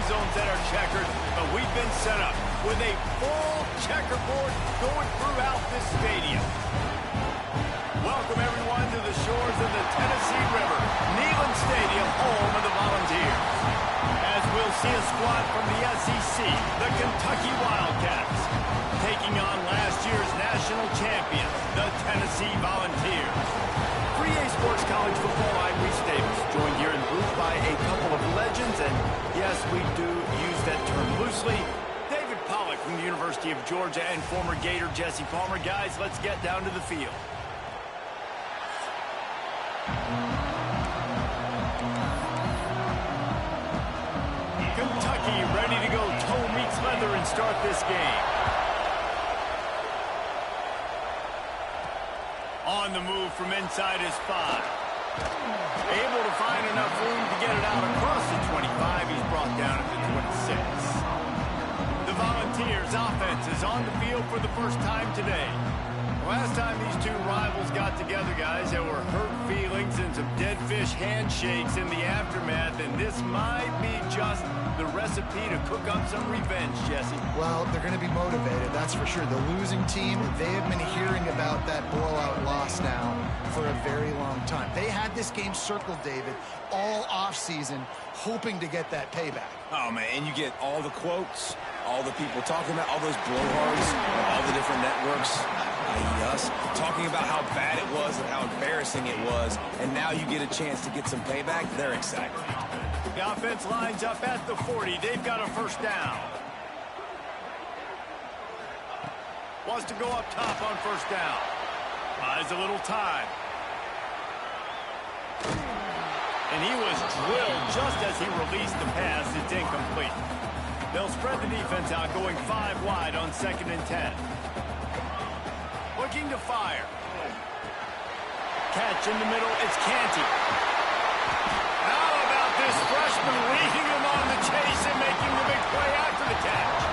zones that are checkered, but we've been set up with a full checkerboard going throughout this stadium. Welcome, everyone, to the shores of the Tennessee River, Neyland Stadium, home of the Volunteers. As we'll see a squad from the SEC, the Kentucky Wildcats, taking on last year's national champion, the Tennessee Volunteers. 3A Sports College Football, I'm Reese Davis, joined here in the booth by a couple of legends, and yes, we do use that term loosely. David Pollack from the University of Georgia and former Gator Jesse Palmer. Guys, let's get down to the field. Kentucky ready to go toe meets leather and start this game. On the move from inside his 5. Able to find enough room to get it out across the 25. He's brought down at the 26. The Volunteers offense is on the field for the first time today. Last time these two rivals got together, guys, there were hurt feelings and some dead fish handshakes in the aftermath, and this might be just the recipe to cook up some revenge, Jesse. Well, they're going to be motivated, that's for sure. The losing team, they have been hearing about that blowout loss now for a very long time. They had this game circled, David, all offseason, hoping to get that payback. Oh, man, and you get all the quotes, all the people talking about, all those blowhards, all the different networks, us, talking about how bad it was and how embarrassing it was, and now you get a chance to get some payback. They're excited. The offense lines up at the 40. They've got a first down. Wants to go up top on first down. Buys a little time. And he was drilled just as he released the pass. It's incomplete. They'll spread the defense out, going 5 wide on 2nd and 10. Looking to fire. Catch in the middle. It's Canty. How about this freshman leading him on the chase and making the big play after the catch?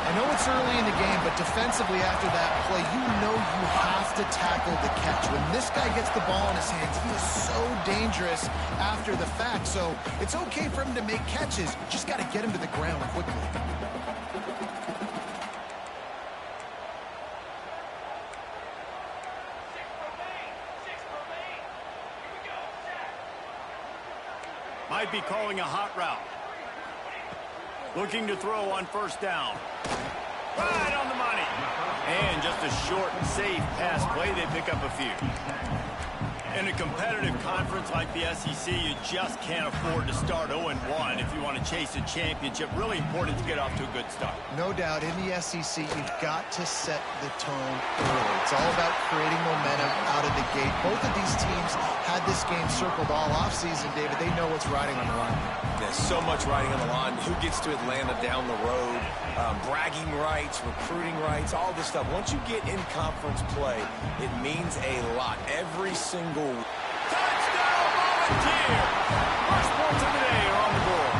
I know it's early in the game, but defensively after that play, you know you have to tackle the catch. When this guy gets the ball in his hands, he is so dangerous after the fact. So it's okay for him to make catches. Just got to get him to the ground quickly. Might be calling a hot route. Looking to throw on first down. Right on the money. And just a short and safe pass play. They pick up a few. In a competitive conference like the SEC, you just can't afford to start 0-1 if you want to chase a championship. Really important to get off to a good start. No doubt, in the SEC, you've got to set the tone early. It's all about creating momentum out of the gate. Both of these teams had this game circled all offseason, David. They know what's riding on the line. There's so much riding on the line. Who gets to Atlanta down the road? Bragging rights, recruiting rights, all this stuff. Once you get in conference play, it means a lot. Every single touchdown Volunteer! First points of the day are on the board.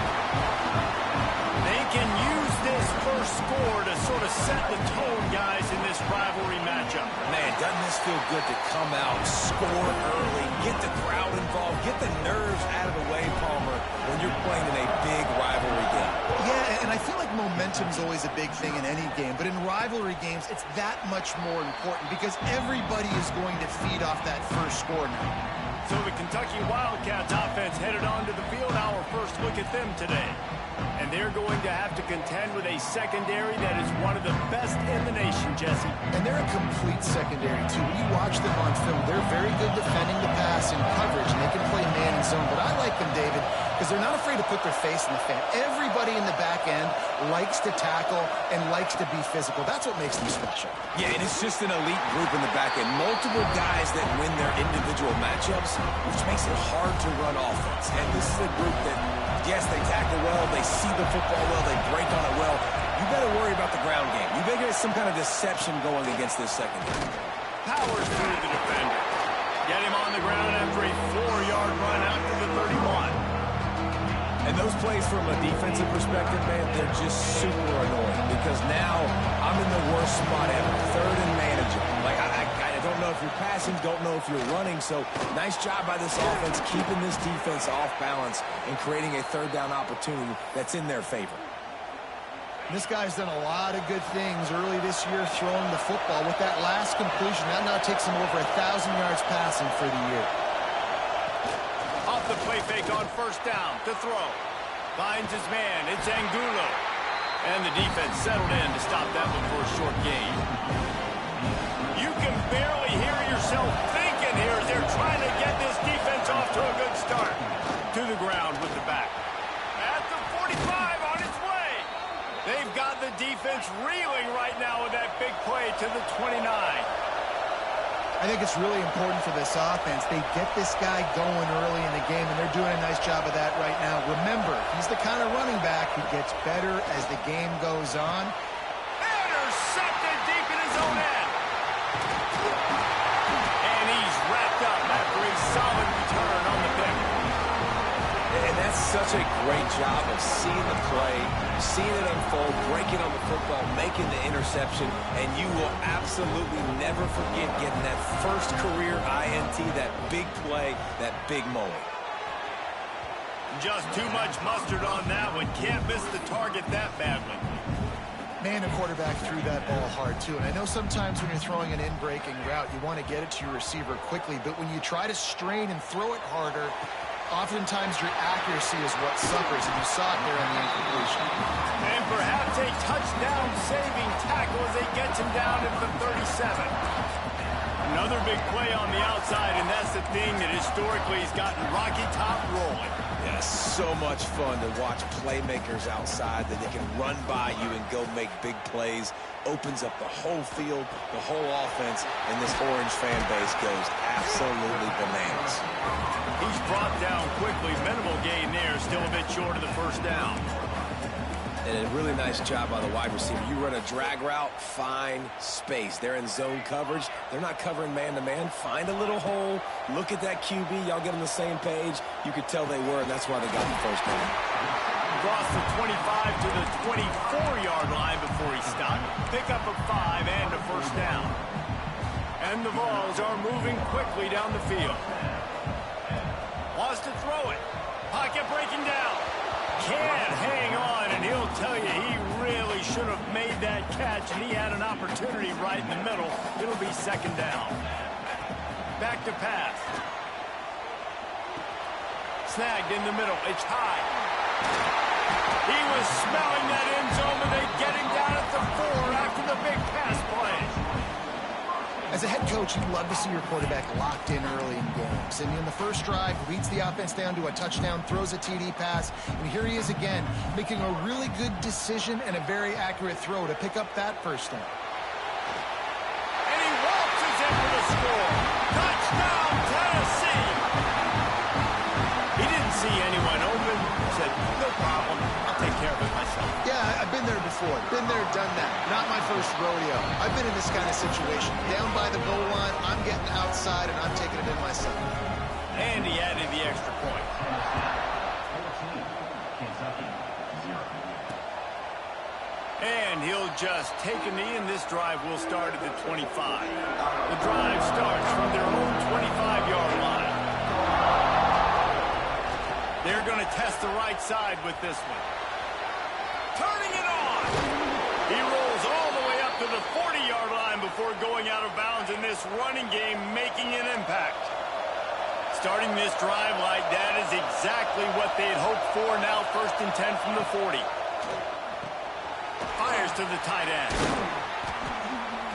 They can use this first score to sort of set the tone, guys, in this rivalry matchup. Man, doesn't this feel good to come out, score early, get the crowd involved, get the nerves out of the way, Palmer, when you're playing in a big rivalry game. Yeah, and I feel like momentum's always a big thing in any game, but in rivalry games, it's that much more important because everybody is going to feed off that first score now. So the Kentucky Wildcats offense headed onto the field. Our first look at them today. And they're going to have to contend with a secondary that is one of the best in the nation, Jesse. And they're a complete secondary, too. When you watch them on film, they're very good defending the pass and coverage, and they can play man and zone. But I like them, David, because they're not afraid to put their face in the fan. Everybody in the back end likes to tackle and likes to be physical. That's what makes them special. Yeah, and it's just an elite group in the back end. Multiple guys that win their individual matchups, which makes it hard to run offense. And this is a group that, yes, they tackle well, they see the football well, they break on it well. You better worry about the ground game. You better get some kind of deception going against this secondary. Powers through the defender. Get him on the ground after a 4-yard run out to the 31. And those plays from a defensive perspective, man, they're just super annoying because now I'm in the worst spot ever. 3rd and manageable. Like, I don't don't know if you're passing, don't know if you're running. So nice job by this offense, keeping this defense off balance and creating a third down opportunity that's in their favor. This guy's done a lot of good things early this year throwing the football. With that last completion, that now takes him over 1,000 yards passing for the year. Off the play fake on first down to throw. Finds his man. It's Angulo. And the defense settled in to stop that one for a short gain. You can barely hear yourself thinking here as they're trying to get this defense off to a good start. To the ground with the back. At the 45 on its way. They've got the defense reeling right now with that big play to the 29. I think it's really important for this offense. They get this guy going early in the game, and they're doing a nice job of that right now. Remember, he's the kind of running back who gets better as the game goes on. Intercepted deep in his own end. And he's wrapped up after a solid return on the pick. And that's such a great job of seeing the play, seeing it unfold, breaking on the football, making the interception, and you will absolutely never forget getting that first career INT, that big play, that big moment. Just too much mustard on that one. Can't miss the target that badly. Man, the quarterback threw that ball hard, too. And I know sometimes when you're throwing an in-breaking route, you want to get it to your receiver quickly. But when you try to strain and throw it harder, oftentimes your accuracy is what suffers, and you saw it there on the incompletion. And perhaps a touchdown-saving tackle as they get him down at the 37. Another big play on the outside, and that's the thing that historically has gotten Rocky Top rolling. Yeah, so much fun to watch playmakers outside that they can run by you and go make big plays. Opens up the whole field, the whole offense, and this Orange fan base goes absolutely bananas. He's brought down quickly. Minimal gain there. Still a bit short of the first down. And a really nice job by the wide receiver. You run a drag route, find space. They're in zone coverage. They're not covering man-to-man. Find a little hole. Look at that QB. Y'all get on the same page. You could tell they were, and that's why they got the first down. Across the 25 to the 24-yard line before he stopped. Pick up a 5 and a first down. And the Vols are moving quickly down the field. Wants to throw it. Pocket breaking down. Can't hang on, and he'll tell you he really should have made that catch, and he had an opportunity right in the middle. It'll be second down. Back to pass. Snagged in the middle. It's high. He was smelling that end zone, and they get him down at the 4 after the big pass play. As a head coach, you'd love to see your quarterback locked in early in games. And in the first drive, leads the offense down to a touchdown, throws a TD pass, and here he is again, making a really good decision and a very accurate throw to pick up that first down. And he waltzes in for the score. Touchdown, Tennessee! He didn't see anyone open. Said, no problem. I'll take care of it myself. Yeah, I've been there before. Been there, done that. Not my first rodeo. I've been in this kind of situation. Down by the goal line, I'm getting outside, and I'm taking it in myself. And he added the extra point. And he'll just take a knee, and this drive will start at the 25. The drive starts from their own 25-yard line. They're going to test the right side with this one. Turning it on. He rolls all the way up to the 40-yard line before going out of bounds in this running game, making an impact. Starting this drive like that is exactly what they had hoped for. Now 1st and 10 from the 40. Fires to the tight end.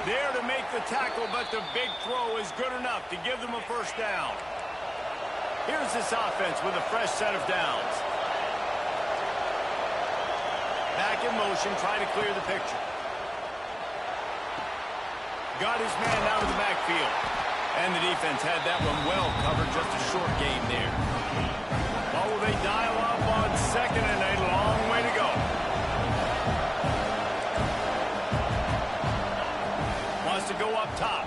There to make the tackle, but the big throw is good enough to give them a first down. Here's this offense with a fresh set of downs. Back in motion, trying to clear the picture. Got his man out of the backfield. And the defense had that one well covered, just a short gain there. Oh, will they dial up on second, and a long way to go. Wants to go up top.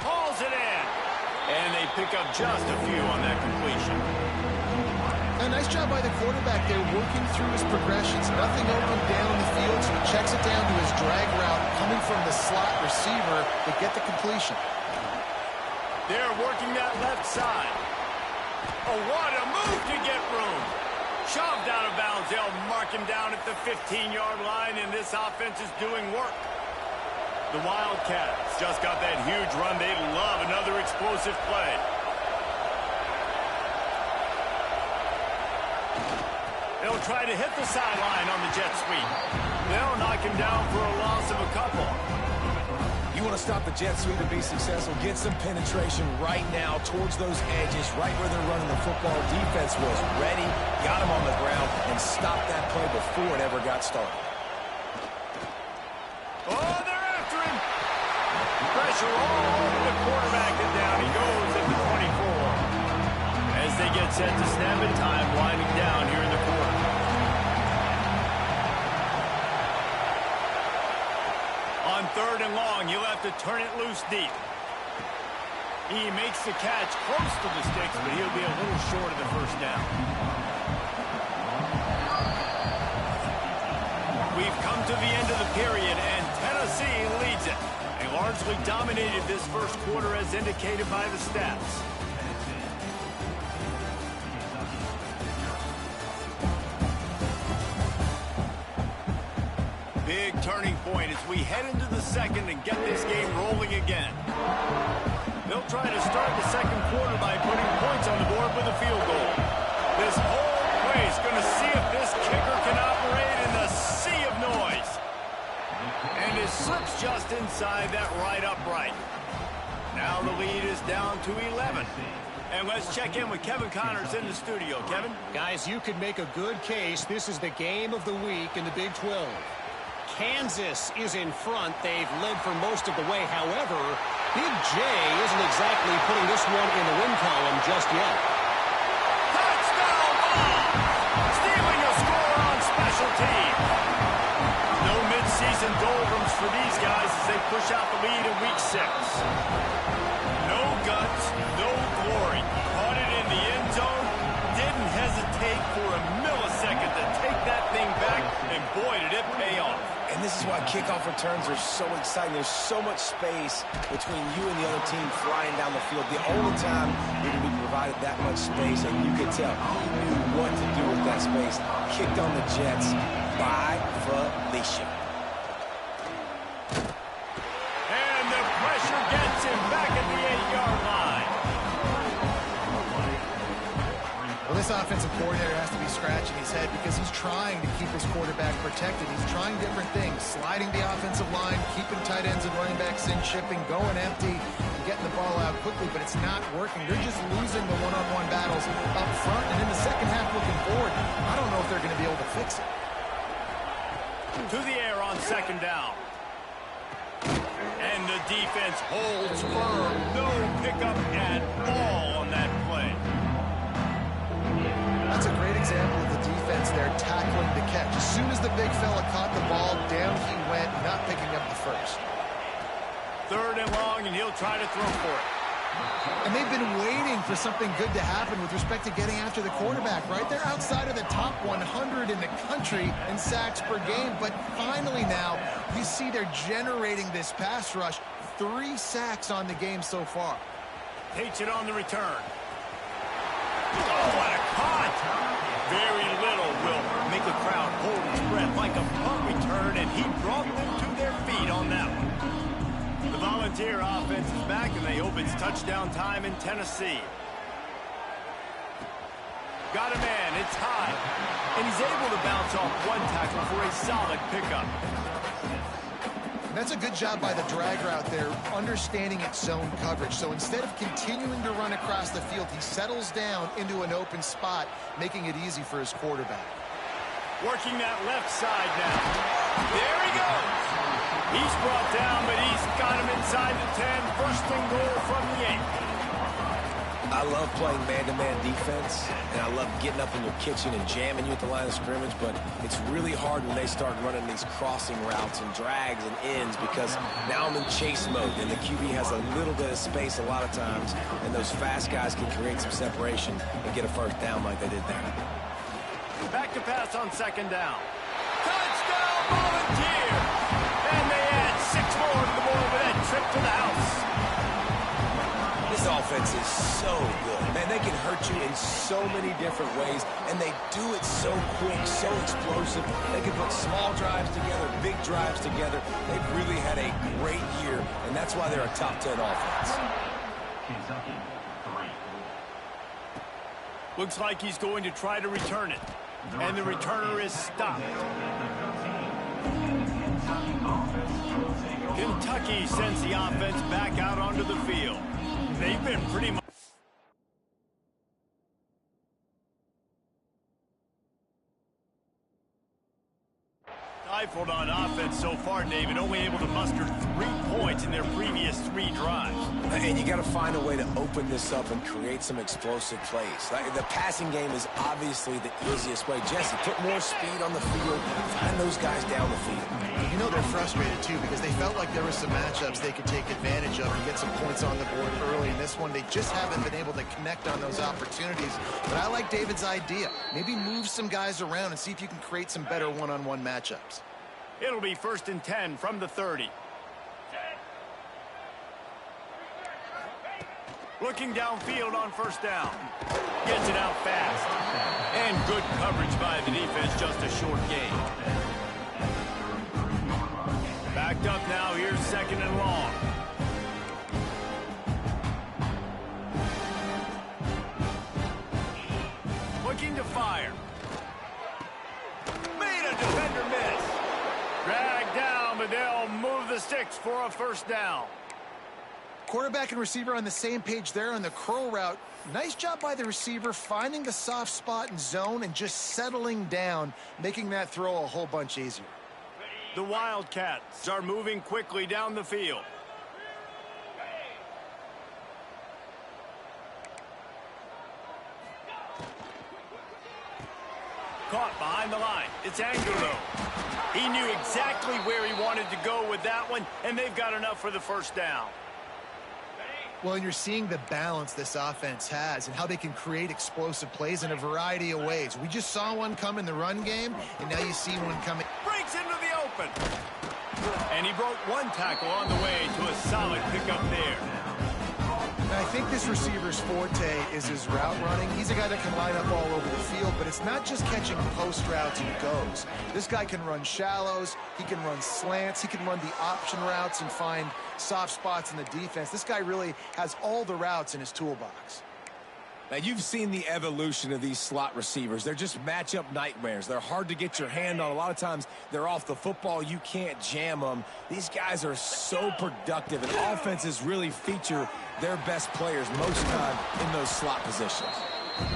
Hauls it in. And they pick up just a few on that completion. A nice job by the quarterback there, working through his progressions. Nothing open down the field, so he checks it down to his drag route, coming from the slot receiver to get the completion. They're working that left side. Oh, what a move to get room. Shoved out of bounds. They'll mark him down at the 15-yard line, and this offense is doing work. The Wildcats just got that huge run. They love another explosive play. They'll try to hit the sideline on the jet sweep. They'll knock him down for a loss of a couple. You want to stop the jet sweep and be successful, get some penetration right now towards those edges, right where they're running the football. Defense was ready, got him on the ground, and stopped that play before it ever got started. Oh, they're after him. Pressure all over the quarterback, and down he goes at the 24. As they get set to snap in time, winding down here in the quarter. On 3rd and long, you'll have to turn it loose deep. He makes the catch close to the sticks, but he'll be a little short of the first down. We've come to the end of the period, and Tennessee leads it. They largely dominated this first quarter as indicated by the stats. Big turning point as we head into the second and get this game rolling again. They'll try to start the second quarter by putting points on the board with a field goal. This whole place going to see if this kicker can operate in the sea of noise. And it slips just inside that right upright. Now the lead is down to 11. And let's check in with Kevin Connors in the studio. Kevin? Guys, you could make a good case. This is the game of the week in the Big 12. Kansas is in front. They've led for most of the way. However, Big J isn't exactly putting this one in the win column just yet. Touchdown ball! Stealing a score on special teams. No midseason doldrums for these guys as they push out the lead in week 6. No guts, no glory. Caught it in the end zone. Didn't hesitate for a millisecond to take that thing back, and boy, did it pay off. And this is why kickoff returns are so exciting. There's so much space between you and the other team flying down the field. The only time you're going to be provided that much space, and you could tell he knew what to do with that space. Kicked on the Jets by Felicia. And the pressure gets him back at the 8-yard line. Well, this offensive coordinator has to be scratching his head because he's trying to keep his quarterback protected. He's trying different things, sliding the offensive line, keeping tight ends and running backs in, shipping, going empty, and getting the ball out quickly, but it's not working. They're just losing the one-on-one battles up front, and in the second half looking forward, I don't know if they're going to be able to fix it. To the air on 2nd down. And the defense holds firm. No pickup at all on that play. That's a great example of the defense there tackling the catch. As soon as the big fella caught the ball, down he went, not picking up the first. 3rd and long, and he'll try to throw for it. And they've been waiting for something good to happen with respect to getting after the quarterback, right? They're outside of the top 100 in the country in sacks per game, but finally now you see they're generating this pass rush. 3 sacks on the game so far. Takes it on the return. Oh, what a caught! Very little will make a crowd hold its breath like a punt return, and he brought them to their feet on that one. The Volunteer offense is back, and they hope it's touchdown time in Tennessee. Got a man, it's high, and he's able to bounce off one tackle for a solid pickup. That's a good job by the drag route there, understanding its zone coverage. So instead of continuing to run across the field, he settles down into an open spot, making it easy for his quarterback. Working that left side now. There he goes. He's brought down, but he's got him inside the 10. First and goal from the 8. I love playing man-to-man defense, and I love getting up in your kitchen and jamming you at the line of scrimmage, but it's really hard when they start running these crossing routes and drags and ends because now I'm in chase mode, and the QB has a little bit of space a lot of times, and those fast guys can create some separation and get a first down like they did there. Back to pass on 2nd down. Touchdown volunteer. And they add 6 more to the board with that trip to the house. This offense is so good. Man, they can hurt you in so many different ways, and they do it so quick, so explosive. They can put small drives together, big drives together. They've really had a great year, and that's why they're a top 10 offense. Looks like he's going to try to return it. And the returner is stopped. Kentucky sends the offense back out onto the field. They've been pretty much... stifled on offense so far, David. Only able to muster 3 points in their previous 3 drives. And you got to find a way to open this up and create some explosive plays. Like, the passing game is obviously the easiest way. Jesse, put more speed on the field. Find those guys down the field. You know they're frustrated, too, because they felt like there were some matchups they could take advantage of and get some points on the board early. In this one, they just haven't been able to connect on those opportunities. But I like David's idea. Maybe move some guys around and see if you can create some better one-on-one matchups. It'll be 1st and 10 from the 30. Looking downfield on 1st down. Gets it out fast. And good coverage by the defense, just a short gain. Backed up now, here's 2nd and long. Looking to fire. Made a defender miss. Dragged down, but they'll move the sticks for a 1st down. Quarterback and receiver on the same page there on the curl route. Nice job by the receiver finding the soft spot in zone and just settling down, making that throw a whole bunch easier. The Wildcats are moving quickly down the field. Caught behind the line. It's Angulo. He knew exactly where he wanted to go with that one, and they've got enough for the 1st down. Well, and you're seeing the balance this offense has and how they can create explosive plays in a variety of ways. We just saw one come in the run game, and now you see one coming. Breaks into the open. And he broke 1 tackle on the way to a solid pickup there. And I think this receiver's forte is his route running. He's a guy that can line up all over the field, but it's not just catching post routes and goes. This guy can run shallows, he can run slants, he can run the option routes and find soft spots in the defense. This guy really has all the routes in his toolbox. Now, you've seen the evolution of these slot receivers. They're just matchup nightmares. They're hard to get your hand on. A lot of times, they're off the football. You can't jam them. These guys are so productive, and offenses really feature their best players most time in those slot positions.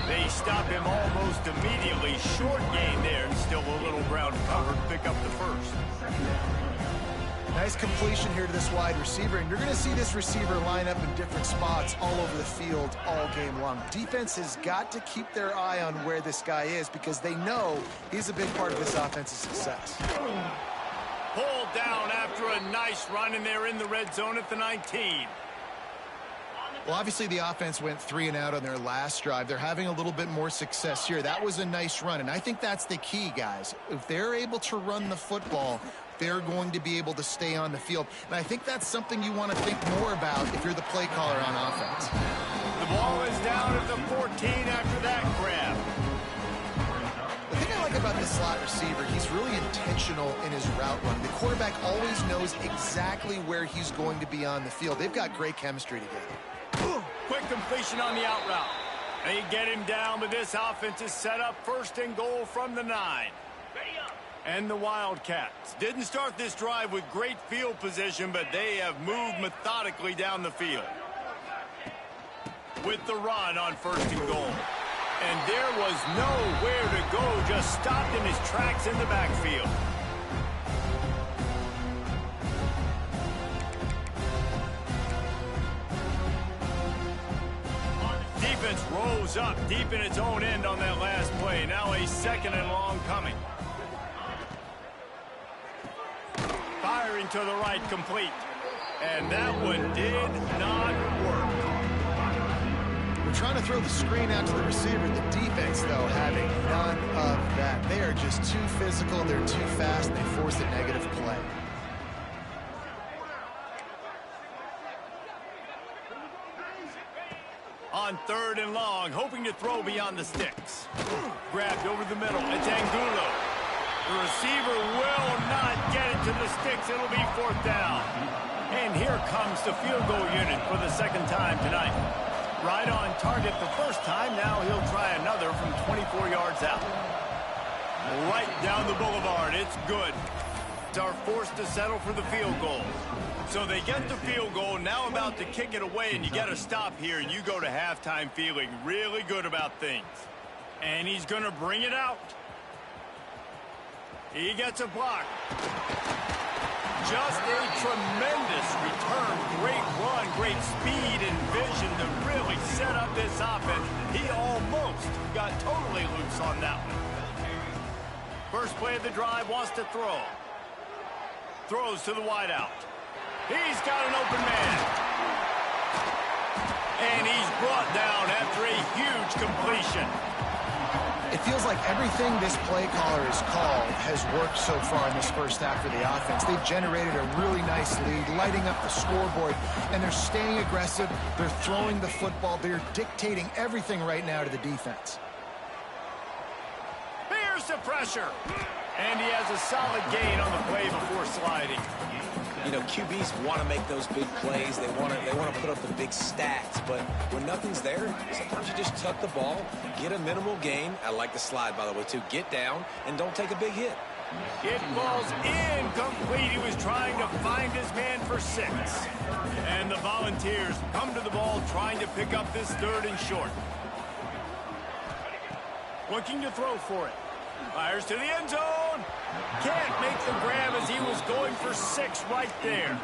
They stop him almost immediately. Short gain there, and still a little ground cover to pick up the 1st. Nice completion here to this wide receiver, and you're going to see this receiver line up in different spots all over the field all game long. Defense has got to keep their eye on where this guy is because they know he's a big part of this offense's success. Pulled down after a nice run, and they're in the red zone at the 19. Well, obviously the offense went 3 and out on their last drive. They're having a little bit more success here. That was a nice run, and I think that's the key, guys. If they're able to run the football, they're going to be able to stay on the field. And I think that's something you want to think more about if you're the play caller on offense. The ball is down at the 14 after that grab. The thing I like about this slot receiver, he's really intentional in his route run. The quarterback always knows exactly where he's going to be on the field. They've got great chemistry together. Quick completion on the out route. They get him down, but this offense is set up 1st and goal from the 9. And the Wildcats didn't start this drive with great field position, but they have moved methodically down the field. With the run on 1st and goal. And there was nowhere to go, just stopped in his tracks in the backfield. Defense rose up deep in its own end on that last play. Now a 2nd and long coming. Firing to the right, complete. And that one did not work. We're trying to throw the screen out to the receiver. The defense, though, having none of that. They are just too physical. They're too fast. And they force a negative play. On 3rd and long, hoping to throw beyond the sticks. Grabbed over the middle. It's Angulo. The receiver will not get it to the sticks. It'll be 4th down. And here comes the field goal unit for the 2nd time tonight. Right on target the first time. Now he'll try another from 24 yards out. Right down the boulevard. It's good. Are forced to settle for the field goal. So they get the field goal, now about to kick it away, and you got to stop here, and you go to halftime feeling really good about things. And he's going to bring it out. He gets a block. Just a tremendous return. Great run, great speed and vision to really set up this offense. He almost got totally loose on that one. First play of the drive, wants to throw. Throws to the wideout. He's got an open man. And he's brought down after a huge completion. It feels like everything this play caller has called has worked so far in this first half for the offense. They've generated a really nice lead, lighting up the scoreboard, and they're staying aggressive. They're throwing the football. They're dictating everything right now to the defense. Here's the pressure. And he has a solid gain on the play before sliding. You know, QBs want to make those big plays. They want to put up the big stats. But when nothing's there, sometimes you just tuck the ball, get a minimal gain. I like the slide, by the way, too. Get down and don't take a big hit. It falls incomplete. He was trying to find his man for 6. And the Volunteers come to the ball trying to pick up this 3rd and short. Looking to throw for it. Fires to the end zone. Can't make the grab as he was going for 6 right there.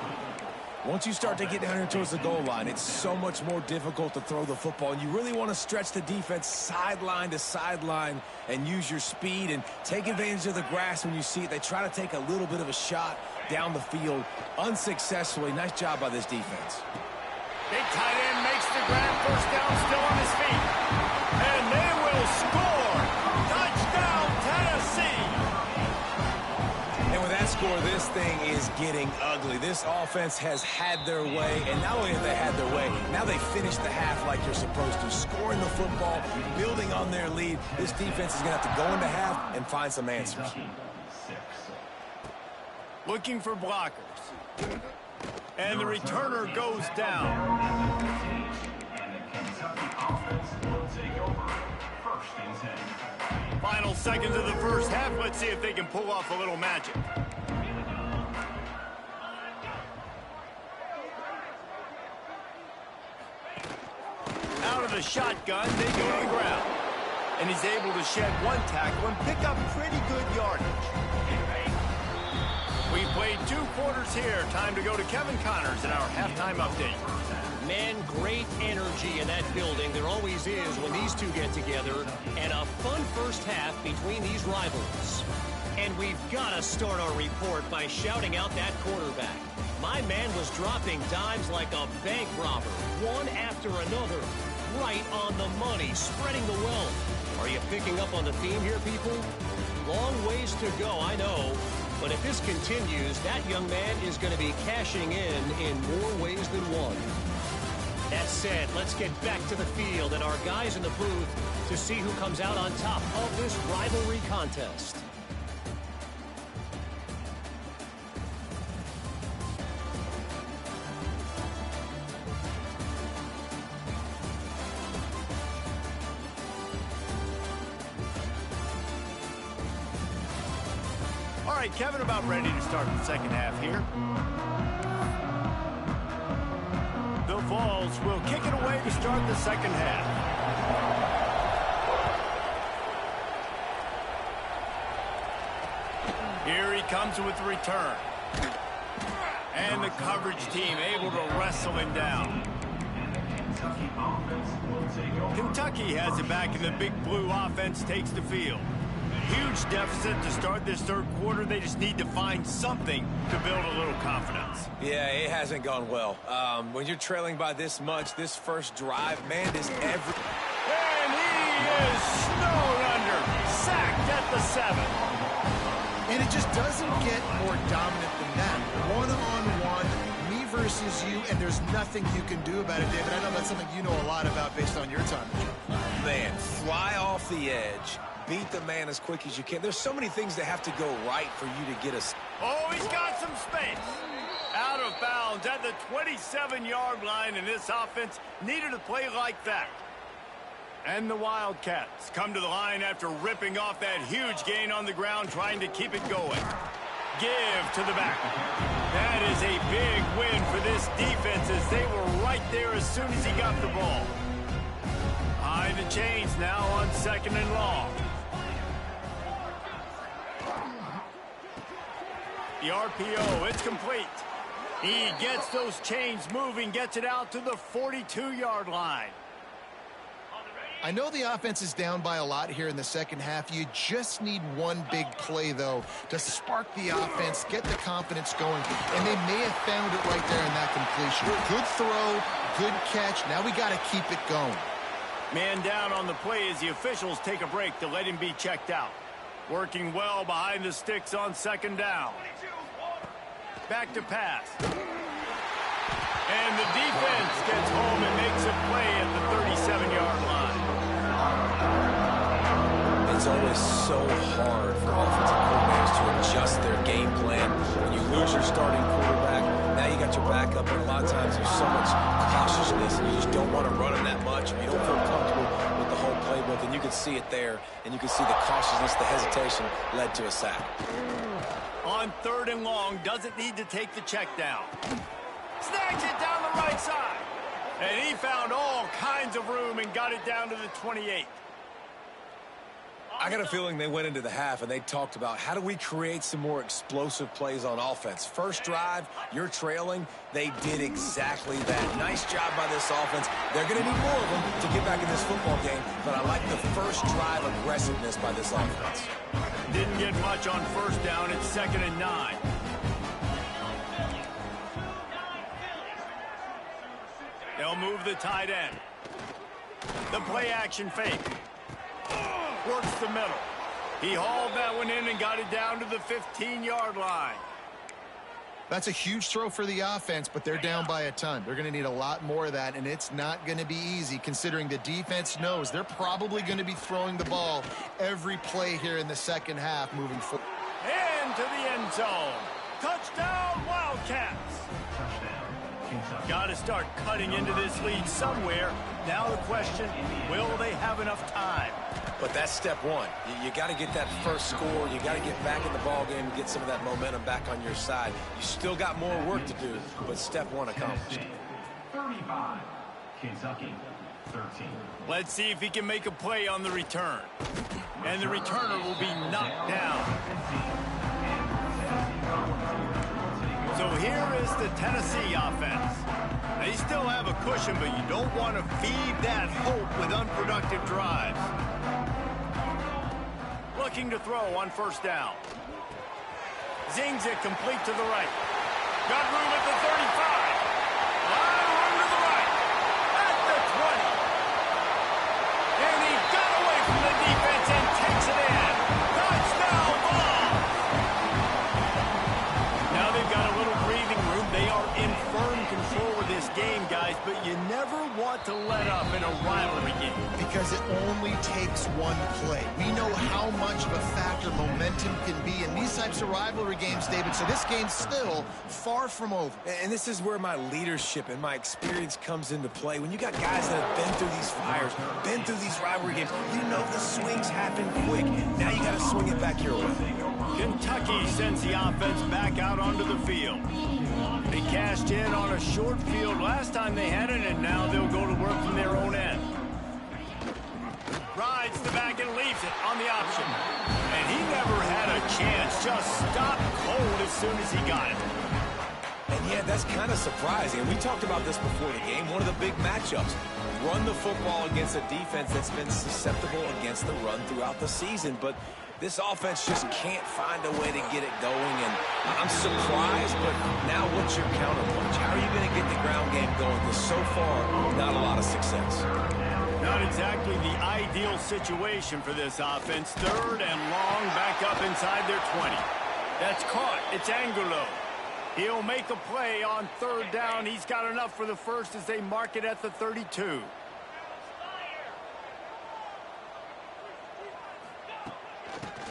Once you start to get down here towards the goal line, it's so much more difficult to throw the football. And you really want to stretch the defense sideline to sideline and use your speed and take advantage of the grass when you see it. They try to take a little bit of a shot down the field unsuccessfully. Nice job by this defense. Big tight end makes the grab. First down, still on his feet. And they will score. Touchdown, Tennessee. And with that score, this thing is getting ugly. This offense has had their way, and not only have they had their way, now they finish the half like you're supposed to, scoring the football, building on their lead. This defense is going to have to go into half and find some answers. Looking for blockers. And the returner goes down. Final seconds of the first half. Let's see if they can pull off a little magic. Out of the shotgun, they go to the ground. And he's able to shed 1 tackle and pick up pretty good yardage. We played 2 quarters here. Time to go to Kevin Connors in our halftime update. Man, great energy in that building. There always is when these two get together. And a fun first half between these rivals. And we've got to start our report by shouting out that quarterback. My man was dropping dimes like a bank robber, one after another, right on the money, spreading the wealth. Are you picking up on the theme here, people? Long ways to go, I know. But if this continues, that young man is going to be cashing in more ways than one. That said, let's get back to the field and our guys in the booth to see who comes out on top of this rivalry contest. All right, Kevin, about ready to start the second half here. The Vols will kick it away to start the second half. Here he comes with the return. And the coverage team able to wrestle him down. Kentucky has it back, and the Big Blue offense takes the field. Huge deficit to start this third quarter. They just need to find something to build a little confidence. Yeah, it hasn't gone well. When you're trailing by this much, this first drive, man, is every... And he is snowed under. Sacked at the 7. And it just doesn't get more dominant than that. One-on-one, me versus you, and there's nothing you can do about it, David. I know that's something you know a lot about based on your time. Man, fly off the edge. Beat the man as quick as you can. There's so many things that have to go right for you to get us. Oh, he's got some space. Out of bounds at the 27-yard line, and this offense needed a play like that. And the Wildcats come to the line after ripping off that huge gain on the ground, trying to keep it going. Give to the back. That is a big win for this defense as they were right there as soon as he got the ball. Behind the chains now on 2nd and long. The RPO, it's complete. He gets those chains moving, gets it out to the 42-yard line. I know the offense is down by a lot here in the second half. You just need one big play, though, to spark the offense, get the confidence going, and they may have found it right there in that completion. Good throw, good catch. Now we got to keep it going. Man down on the play as the officials take a break to let him be checked out. Working well behind the sticks on 2nd down. Back to pass. And the defense gets home and makes a play at the 37-yard line. It's always so hard for offensive coordinators to adjust their game plan. When you lose your starting quarterback, now you got your backup, and a lot of times there's so much cautiousness, and you just don't want to run them that much, or you don't feel comfortable with the whole playbook, and you can see it there, and you can see the cautiousness, the hesitation led to a sack. On 3rd and long, doesn't need to take the check down. Snags it down the right side. And he found all kinds of room and got it down to the 28. I got a feeling they went into the half and they talked about how do we create some more explosive plays on offense. First drive, you're trailing. They did exactly that. Nice job by this offense. They're going to need more of them to get back in this football game, but I like the first drive aggressiveness by this offense. Didn't get much on 1st down. It's 2nd and 9. They'll move the tight end. The play action fake. Works the middle. He hauled that one in and got it down to the 15-yard line. That's a huge throw for the offense, but they're down by a ton. They're going to need a lot more of that, and it's not going to be easy considering the defense knows they're probably going to be throwing the ball every play here in the second half moving forward. Into the end zone. Touchdown, Wildcats. Got to start cutting into this lead somewhere. Now the question, will they have enough time? But that's step one. You got to get that first score. You got to get back in the ball game and get some of that momentum back on your side. You still got more work to do, but step one accomplished. 35, Kentucky, 13. Let's see if he can make a play on the return. And the returner will be knocked down. So here is the Tennessee offense. They still have a cushion, but you don't want to feed that hope with unproductive drives. Looking to throw on 1st down. Zings it complete to the right. Got room at the 35. Lot of room to the right. At the 20. And he got away from the defense and takes it in. Touchdown ball. Now they've got a little breathing room. They are in firm control of this game, guys, but you never want to let up in a rivalry game. Because it only takes one play. We know how much of a factor momentum can be in these types of rivalry games, David, so this game's still far from over. And this is where my leadership and my experience comes into play. When you got guys that have been through these fires, been through these rivalry games, you know the swings happen quick. Now you got to swing it back your way. Kentucky sends the offense back out onto the field. They cashed in on a short field last time they had it, and now they'll go to work from their own end. Rides the back and leaves it on the option. And he never had a chance, just stopped cold as soon as he got it. And yeah, that's kind of surprising. And we talked about this before the game. One of the big matchups. Run the football against a defense that's been susceptible against the run throughout the season. But This offense just can't find a way to get it going, and I'm surprised, but now what's your counterpunch? How are you going to get the ground game going? Because so far, not a lot of success. Not exactly the ideal situation for this offense. 3rd and long, back up inside their 20. That's caught. It's Angulo. He'll make a play on 3rd down. He's got enough for the first as they mark it at the 32.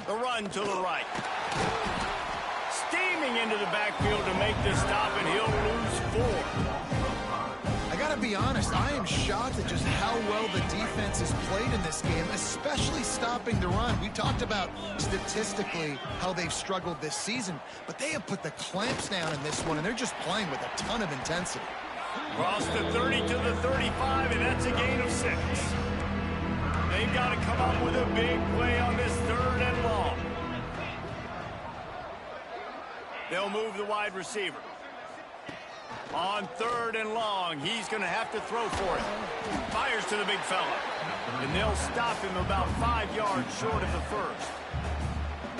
The run to the right. Steaming into the backfield to make the stop, and he'll lose 4. I gotta be honest, I am shocked at just how well the defense has played in this game, especially stopping the run. We talked about statistically how they've struggled this season, but they have put the clamps down in this one, and they're just playing with a ton of intensity. Cross the 30 to the 35, and that's a gain of 6. They've got to come up with a big play on this 3rd and long. They'll move the wide receiver. On 3rd and long, he's going to have to throw for it. Fires to the big fella. And they'll stop him about 5 yards short of the first.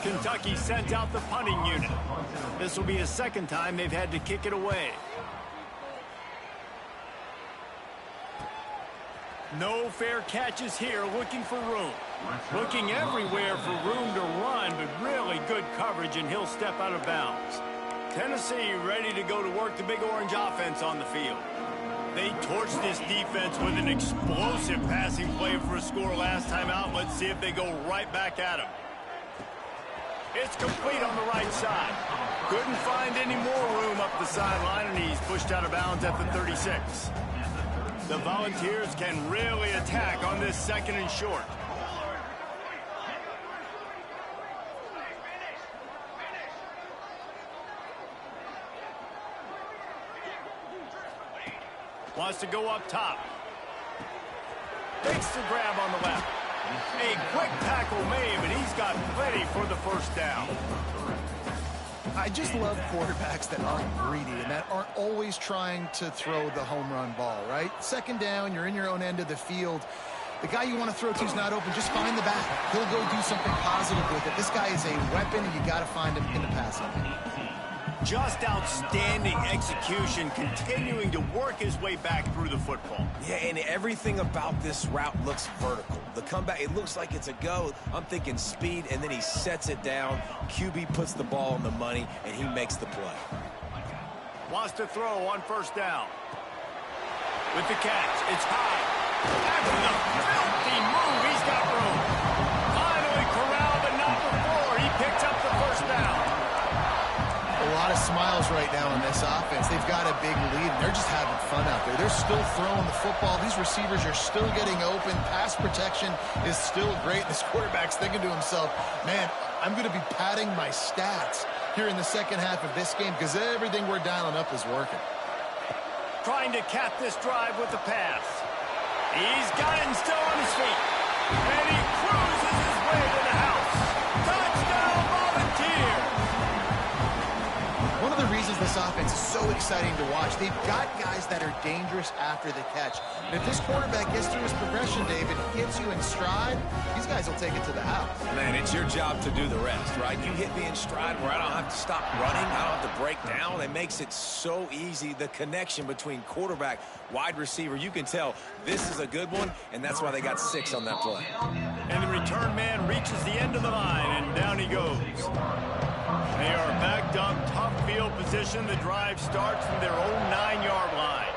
Kentucky sent out the punting unit. This will be the 2nd time they've had to kick it away. No fair catches here, looking for room. Looking everywhere for room to run, but really good coverage, and he'll step out of bounds. Tennessee ready to go to work the Big Orange offense on the field. They torched this defense with an explosive passing play for a score last time out. Let's see if they go right back at him. It's complete on the right side. Couldn't find any more room up the sideline, and he's pushed out of bounds at the 36. The Volunteers can really attack on this 2nd and short. Wants to go up top. Takes the grab on the left. A quick tackle made, but he's got plenty for the 1st down. I just love quarterbacks that aren't greedy and that aren't always trying to throw the home run ball, right? 2nd down, you're in your own end of the field. The guy you want to throw to is not open. Just find the back. He'll go do something positive with it. This guy is a weapon, and you got to find him in the passing game. Just outstanding execution, continuing to work his way back through the football. Yeah, and everything about this route looks vertical. The comeback, it looks like it's a go. I'm thinking speed, and then he sets it down. QB puts the ball on the money, and he makes the play. Wants to throw on 1st down. With the catch, it's high. After the filthy move, he's got room. Finally corralled, but not before. He picks up the 1st down. A lot of smiles right now in this offense. They've got a big lead, and they're just having fun out there. They're still throwing the football. These receivers are still getting open. Pass protection is still great. This quarterback's thinking to himself, man, I'm going to be padding my stats here in the 2nd half of this game because everything we're dialing up is working. Trying to cap this drive with the pass. He's got it and still on his feet. And he cruises his way to the house. Touchdown, Volunteers! One of the reasons this offense is so exciting to watch, they've got guys that are dangerous after the catch. And if this quarterback gets through his progression, David, gets you in stride, these guys will take it to the house. Man, it's your job to do the rest, right? You hit me in stride where I don't have to stop running. I don't have to break down. It makes it so easy. The connection between quarterback, wide receiver, you can tell this is a good one, and that's why they got 6 on that play. And the return man reaches the end of the line, and down he goes. They are backed up, tough field position. The drive starts from their own 9-yard line.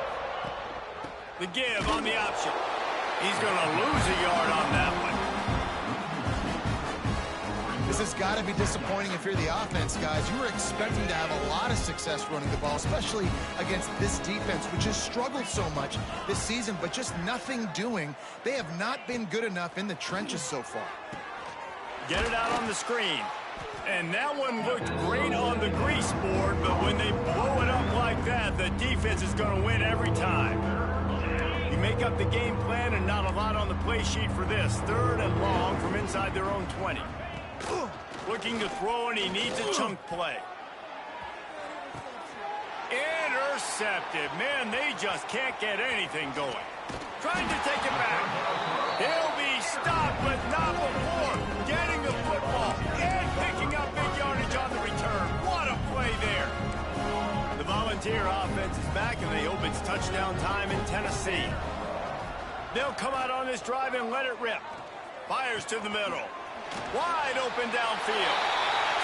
The give on the option. He's going to lose a yard on that one. This has got to be disappointing if you're the offense, guys. You were expecting to have a lot of success running the ball, especially against this defense, which has struggled so much this season, but just nothing doing. They have not been good enough in the trenches so far. Get it out on the screen. And that one looked great on the grease board, but when they blow it up like that, the defense is going to win every time. You make up the game plan and not a lot on the play sheet for this. 3rd and long from inside their own 20. Looking to throw, and he needs a chunk play. Intercepted. Man, they just can't get anything going. Trying to take it back. He'll be stopped, but not before getting the football. here. Offense is back, and they hope it's touchdown time in Tennessee. They'll come out on this drive and let it rip. Fires to the middle. Wide open downfield.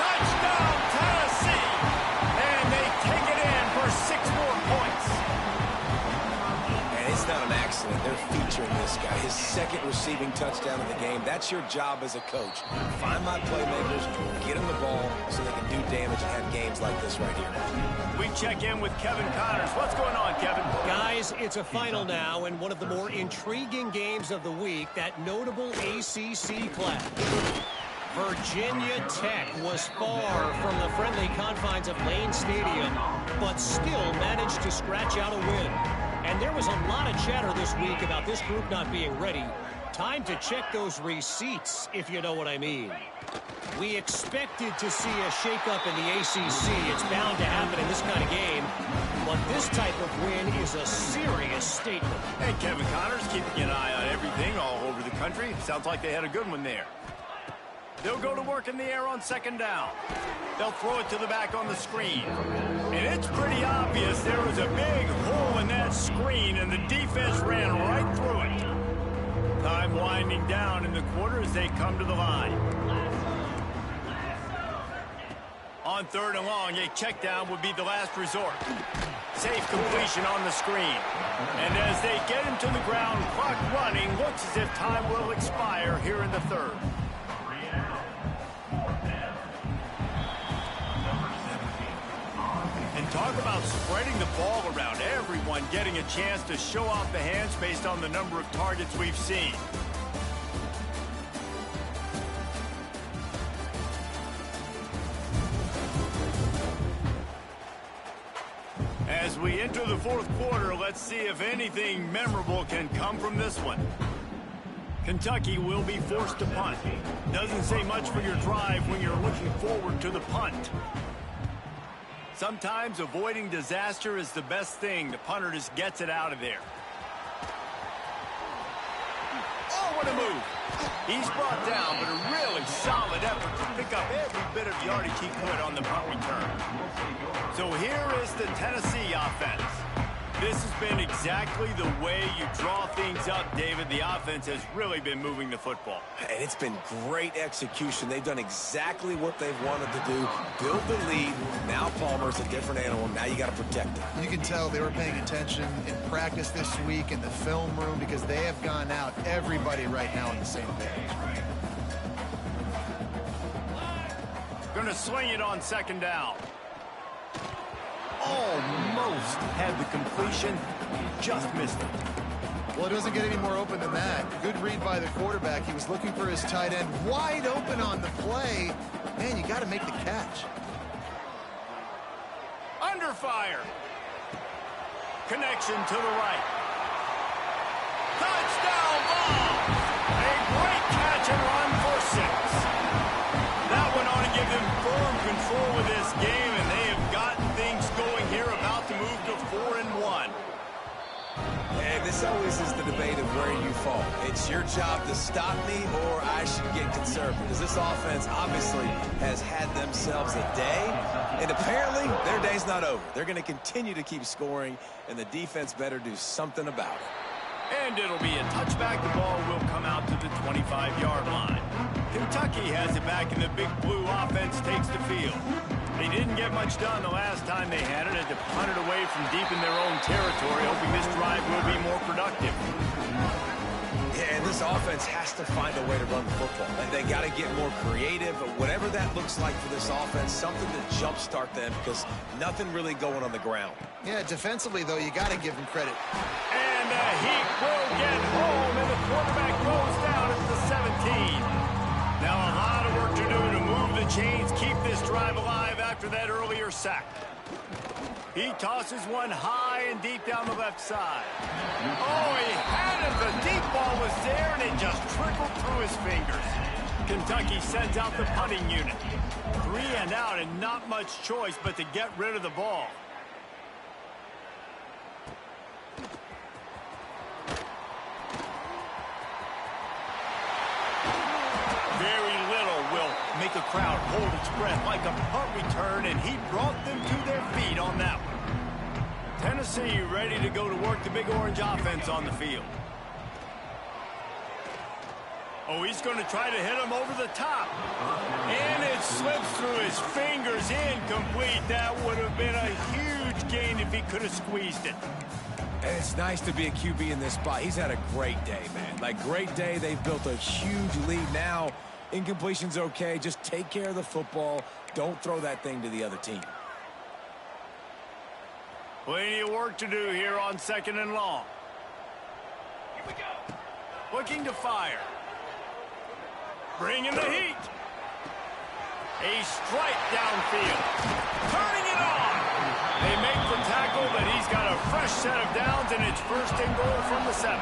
Touchdown, Tennessee! And they take it in for 6 more points. And it's not an accident. They're featuring this guy. His second receiving touchdown of the game. That's your job as a coach. Find my playmakers, get them the ball so they can do damage and have games like this right here. We check in with Kevin Connors. What's going on, Kevin? Guys, it's a final now, and one of the more intriguing games of the week, that notable ACC clash. Virginia Tech was far from the friendly confines of Lane Stadium, but still managed to scratch out a win. And there was a lot of chatter this week about this group not being ready. Time to check those receipts, if you know what I mean. We expected to see a shakeup in the ACC. It's bound to happen in this kind of game. But this type of win is a serious statement. Hey, Kevin Connors, keeping an eye on everything all over the country. Sounds like they had a good one there. They'll go to work in the air on second down. They'll throw it to the back on the screen. And it's pretty obvious there was a big hole in that screen, and the defense ran right through it. Time winding down in the quarter as they come to the line. On third and long, a check down would be the last resort. Safe completion on the screen. And as they get him to the ground, clock running, looks as if time will expire here in the third. And talk about spreading the ball around. Everyone getting a chance to show off the hands based on the number of targets we've seen. As we enter the fourth quarter, let's see if anything memorable can come from this one. Kentucky will be forced to punt. Doesn't say much for your drive when you're looking forward to the punt. Sometimes avoiding disaster is the best thing. The punter just gets it out of there. Oh, what a move. He's brought down, but a really solid effort to pick up every bit of yardage he could on the punt return. So here is the Tennessee offense. This has been exactly the way you draw things up, David. The offense has really been moving the football. And it's been great execution. They've done exactly what they've wanted to do. Build the lead. Now Palmer's a different animal. Now you got to protect him. You can tell they were paying attention in practice this week in the film room because they have gone out, everybody right now on the same page. Going to swing it on second down. Almost had the completion, just missed it. Well, it doesn't get any more open than that. Good read by the quarterback. He was looking for his tight end wide open on the play. Man, you got to make the catch. Under fire. Connection to the right. Touchdown ball. A great catch and run for 6. That went on to give them firm control of this game, and they have gotten things going here, about to move to 4-1. And this always is the debate of where you fall. It's your job to stop me, or I should get conservative. Because this offense obviously has had themselves a day, and apparently their day's not over. They're going to continue to keep scoring, and the defense better do something about it. And it'll be a touchback. The ball will come out to the 25-yard line. Kentucky has it back, and the Big Blue offense takes the field. They didn't get much done the last time they had it, to punt it away from deep in their own territory, hoping this drive will be more productive. Yeah, and this offense has to find a way to run the football. They got to get more creative, but whatever that looks like for this offense, something to jumpstart them, because nothing really going on the ground. Yeah, defensively, though, you got to give him credit. And he will get home, and the quarterback goes down at the 17. Now a lot of work to do to move the chains, keep this drive alive after that earlier sack. He tosses one high and deep down the left side. Oh, he had it. The deep ball was there, and it just trickled through his fingers. Kentucky sends out the punting unit. 3 and out, and not much choice but to get rid of the ball. Very little will make a crowd hold its breath like a punt return, and he brought them to their feet on that one. Tennessee ready to go to work the Big Orange offense on the field. Oh, he's going to try to hit him over the top. And it slips through his fingers, incomplete. That would have been a huge gain if he could have squeezed it. And it's nice to be a QB in this spot. He's had a great day, man. Like, great day. They've built a huge lead now. Incompletion's okay. Just take care of the football. Don't throw that thing to the other team. Plenty of work to do here on 2nd and long. Here we go. Looking to fire. Bringing the heat. A strike downfield. Turning it on. They make the tackle, but he's got a fresh set of downs, and it's 1st and goal from the 7.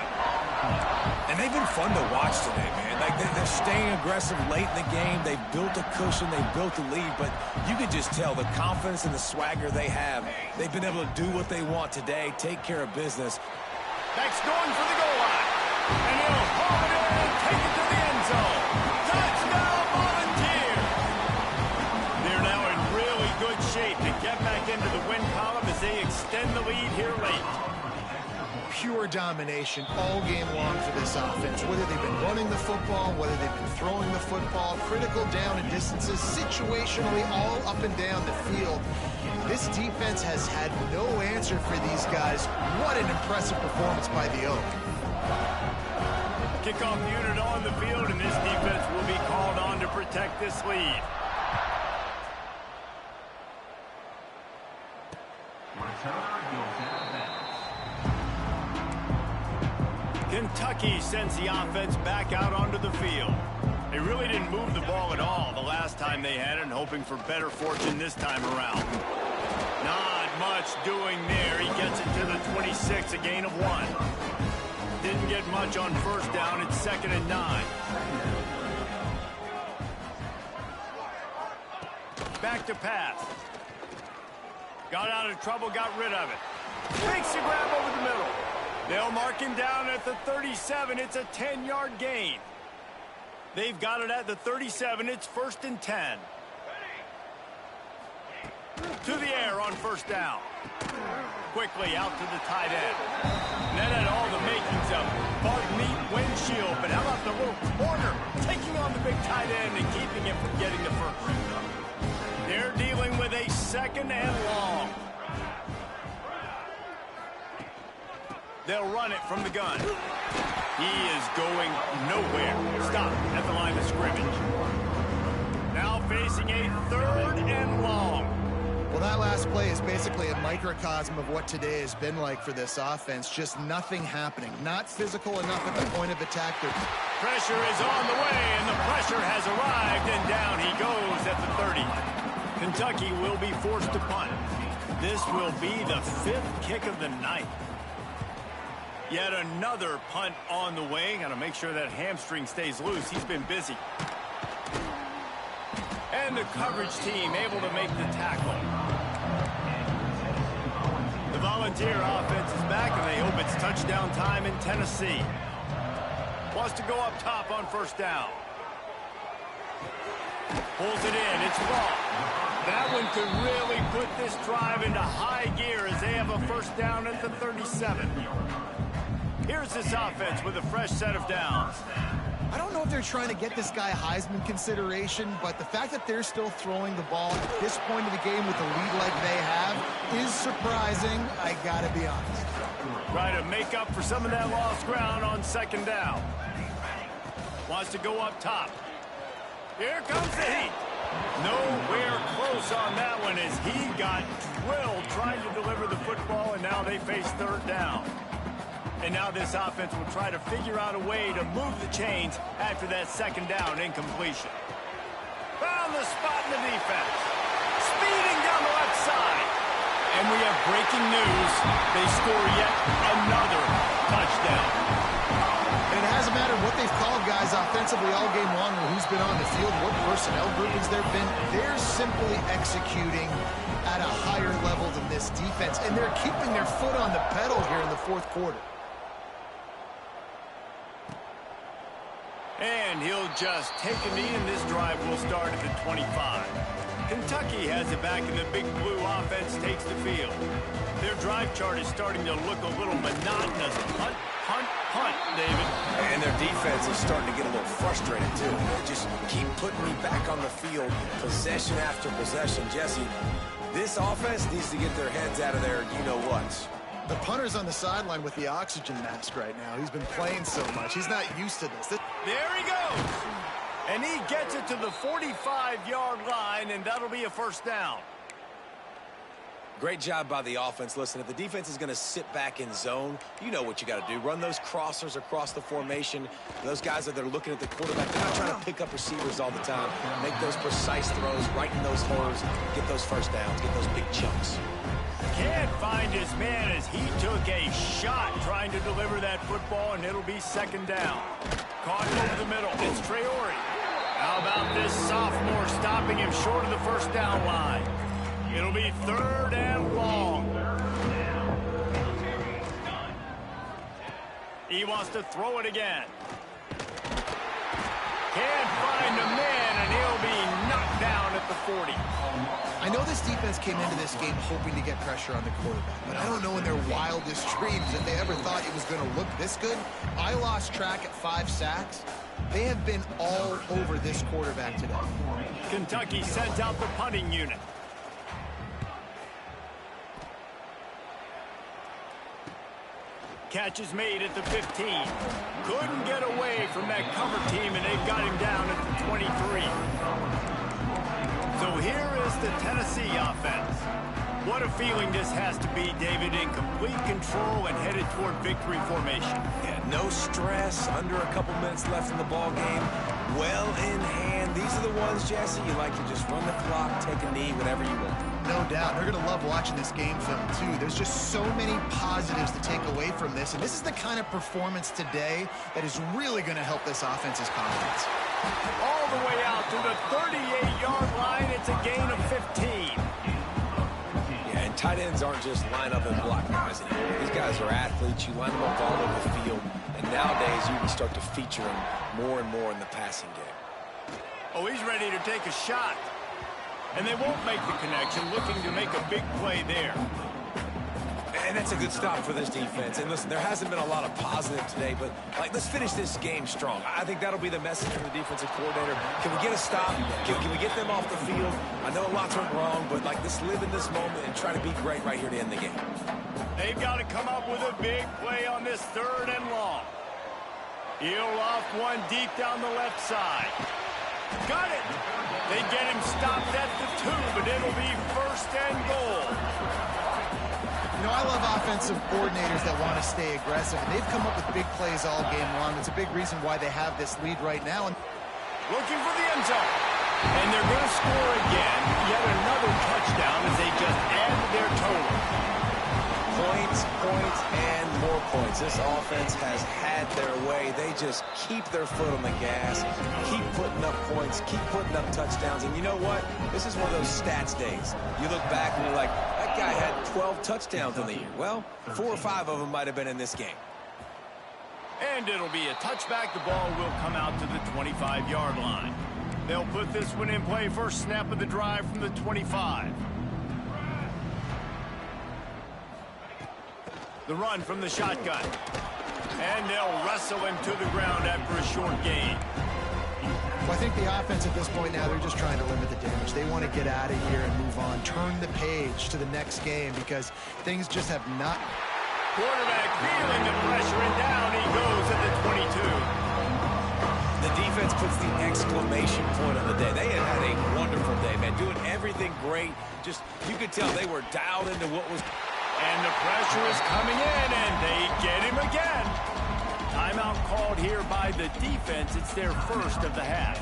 And they've been fun to watch today, man. Like, they're staying aggressive late in the game. They've built a cushion. They've built a lead. But you can just tell the confidence and the swagger they have. They've been able to do what they want today, take care of business. That's going for the goal line. And he'll haul it in and take it to the end zone. Touchdown, Volunteer! They're now in really good shape to get back into the win column as they extend the lead here late. Pure domination all game long for this offense. Whether they've been running the football, whether they've been throwing the football, critical down and distances, situationally all up and down the field. This defense has had no answer for these guys. What an impressive performance by the Oak. Kickoff unit on the field, and this defense will be called on to protect this lead. Kentucky sends the offense back out onto the field. They really didn't move the ball at all the last time they had it, and hoping for better fortune this time around. Not much doing there. He gets it to the 26, a gain of 1. Didn't get much on 1st down. It's 2nd and 9. Back to pass. Got out of trouble, got rid of it. Makes the grab over the middle. They'll mark him down at the 37. It's a 10-yard gain. They've got it at the 37. It's 1st and 10. To the air on 1st down. Quickly out to the tight end. That had all the makings of Bart Meat windshield, but how about the little corner taking on the big tight end and keeping him from getting the first? They're dealing with a 2nd and long. They'll run it from the gun. He is going nowhere. Stop at the line of scrimmage. Now facing a 3rd and long. Well, that last play is basically a microcosm of what today has been like for this offense. Just nothing happening. Not physical enough at the point of attack. Pressure is on the way, and the pressure has arrived, and down he goes at the 30. Kentucky will be forced to punt. This will be the 5th kick of the night. Yet another punt on the way. Got to make sure that hamstring stays loose. He's been busy. And the coverage team able to make the tackle. The Volunteer offense is back, and they hope it's touchdown time in Tennessee. Wants to go up top on 1st down. Pulls it in. It's ball. That one could really put this drive into high gear as they have a 1st down at the 37. Here's this offense with a fresh set of downs. I don't know if they're trying to get this guy Heisman consideration, but the fact that they're still throwing the ball at this point of the game with the lead like they have is surprising, I gotta be honest. Try to make up for some of that lost ground on 2nd down. Wants to go up top. Here comes the heat. Nowhere close on that one as he got drilled trying to deliver the football, and now they face 3rd down. And now this offense will try to figure out a way to move the chains after that 2nd down incompletion. Found the spot in the defense. Speeding down the left side. And we have breaking news. They score yet another touchdown. And it hasn't mattered what they've called guys offensively all game long or who's been on the field, what personnel groupings there have been. They're simply executing at a higher level than this defense. And they're keeping their foot on the pedal here in the 4th quarter. And he'll just take a knee, and this drive will start at the 25. Kentucky has it back, and the Big Blue offense takes the field. Their drive chart is starting to look a little monotonous. Punt, punt, punt, David. And their defense is starting to get a little frustrated, too. They just keep putting me back on the field, possession after possession. Jesse, this offense needs to get their heads out of their you-know-whats. The punter's on the sideline with the oxygen mask right now. He's been playing so much. He's not used to this. There he goes. And he gets it to the 45-yard line, and that'll be a first down. Great job by the offense. Listen, if the defense is going to sit back in zone, you know what you got to do. Run those crossers across the formation. Those guys that are looking at the quarterback, they're not trying to pick up receivers all the time. Make those precise throws, right in those holes, get those first downs, get those big chunks. Can't find his man as he took a shot trying to deliver that football, and it'll be second down. Caught over the middle. It's Traore. How about this sophomore stopping him short of the first down line? It'll be third and long. He wants to throw it again. Can't find a man, and he'll be knocked down at the 40. I know this defense came into this game hoping to get pressure on the quarterback, but I don't know in their wildest dreams that they ever thought it was going to look this good. I lost track at 5 sacks. They have been all over this quarterback today. Kentucky sends out the punting unit. Catch is made at the 15. Couldn't get away from that cover team, and they've got him down at the 23. So here is the Tennessee offense. What a feeling this has to be, David, in complete control and headed toward victory formation. Yeah, no stress, under a couple minutes left in the ball game. Well in hand. These are the ones, Jesse, you like to just run the clock, take a knee, whatever you want. No doubt. They're going to love watching this game film, too. There's just so many positives to take away from this, and this is the kind of performance today that is really going to help this offense's confidence. All the way out to the 38-yard line. It's a gain of 15. Yeah, and tight ends aren't just line up and block guys anymore. These guys are athletes. You line them up all over the field, and nowadays you can start to feature them more and more in the passing game. Oh, he's ready to take a shot. And they won't make the connection, looking to make a big play there. And that's a good stop for this defense. And listen, there hasn't been a lot of positive today, but let's finish this game strong. I think that'll be the message from the defensive coordinator. Can we get a stop? Can we get them off the field? I know lots went wrong, but let's live in this moment and try to be great right here to end the game. They've got to come up with a big play on this third and long. He'll off one deep down the left side. Got it! They get him stopped at the 2, but it'll be first and goal. You know, I love offensive coordinators that want to stay aggressive, and they've come up with big plays all game long. It's a big reason why they have this lead right now. Looking for the end zone. And they're going to score again. Yet another touchdown as they just add to their total. Points, points, and more points. This offense has had their way. They just keep their foot on the gas, keep putting up points, keep putting up touchdowns. And you know what? This is one of those stats days. You look back and you're like, that guy had 12 touchdowns in the year. Well, 4 or 5 of them might have been in this game. And it'll be a touchback. The ball will come out to the 25-yard line. They'll put this one in play. First snap of the drive from the 25. The run from the shotgun. And they'll wrestle him to the ground after a short gain. Well, I think the offense at this point now, they're just trying to limit the damage. They want to get out of here and move on. Turn the page to the next game because things just have not... Quarterback feeling the pressure, and down he goes at the 22. The defense puts the exclamation point on the day. They have had a wonderful day, man. Doing everything great. Just, you could tell they were dialed into what was... And the pressure is coming in, and they get him again. Timeout called here by the defense. It's their first of the half.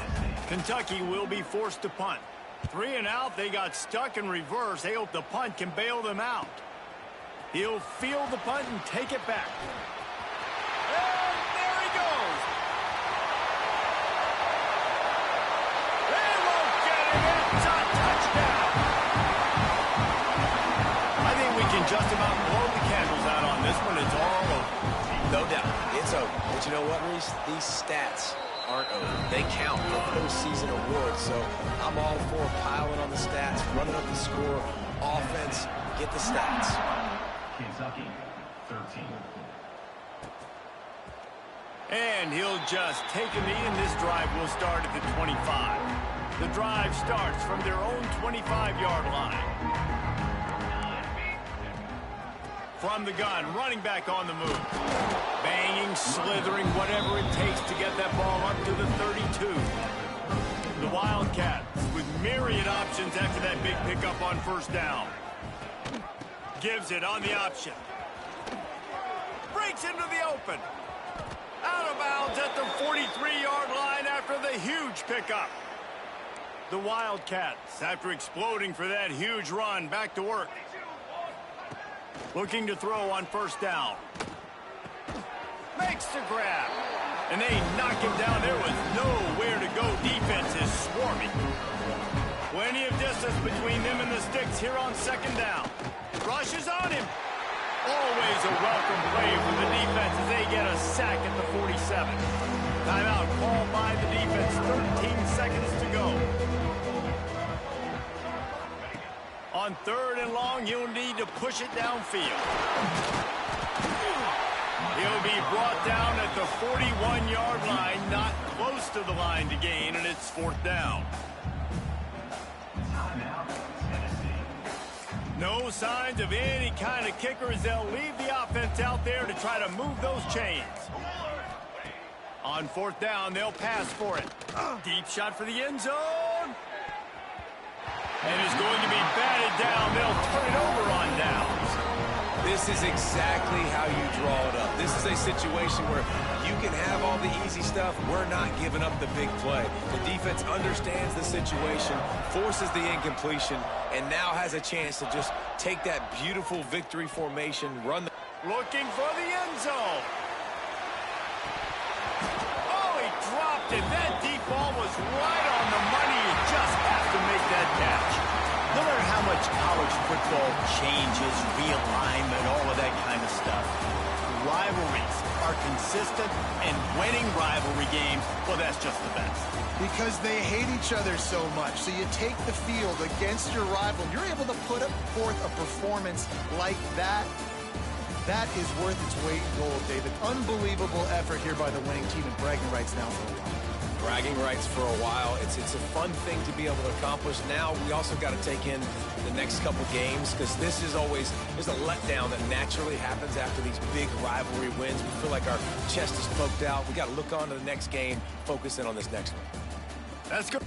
Kentucky will be forced to punt. 3 and out, they got stuck in reverse. They hope the punt can bail them out. He'll field the punt and take it back. And there he goes. They won't get it. It's a touchdown. I think we can just about blow the candles out on this one. It's all over. No doubt. It's over. But you know what, Reese? These stats aren't over. They count for postseason awards, so I'm all for piling on the stats, running up the score, offense, get the stats. Kentucky, 13. And he'll just take a knee, and this drive will start at the 25. The drive starts from their own 25-yard line. From the gun, running back on the move. Banging, slithering, whatever it takes to get that ball up to the 32. The Wildcats with myriad options after that big pickup on first down. Gives it on the option. Breaks into the open. Out of bounds at the 43-yard line after the huge pickup. The Wildcats, after exploding for that huge run, back to work. Looking to throw on first down. Makes the grab. And they knock him down. There was nowhere to go. Defense is swarming. Plenty of distance between them and the sticks here on second down. Rushes on him. Always a welcome play for the defense as they get a sack at the 47. Timeout called by the defense. 13 seconds to go. On third and long, he'll need to push it downfield. He'll be brought down at the 41-yard line, not close to the line to gain, and it's fourth down. No signs of any kind of kicker as they'll leave the offense out there to try to move those chains. On fourth down, they'll pass for it. Deep shot for the end zone. And is going to be batted down. They'll turn it over on downs. This is exactly how you draw it up. This is a situation where you can have all the easy stuff. We're not giving up the big play. The defense understands the situation, forces the incompletion, and now has a chance to just take that beautiful victory formation, run the... Looking for the end zone. Oh, he dropped it. That deep ball was right on the money. You just have to make that catch. No matter how much college football changes, realignment, all of that kind of stuff, rivalries are consistent, and winning rivalry games, well, that's just the best. Because they hate each other so much. So you take the field against your rival. You're able to put forth a performance like that. That is worth its weight in gold, David. Unbelievable effort here by the winning team, and bragging rights now for a while. Bragging rights for a while. It's a fun thing to be able to accomplish. Now we also got to take in the next couple games, because this is always, there's a letdown that naturally happens after these big rivalry wins. We feel like our chest is poked out. We got to look on to the next game, focus in on this next one. Let's go.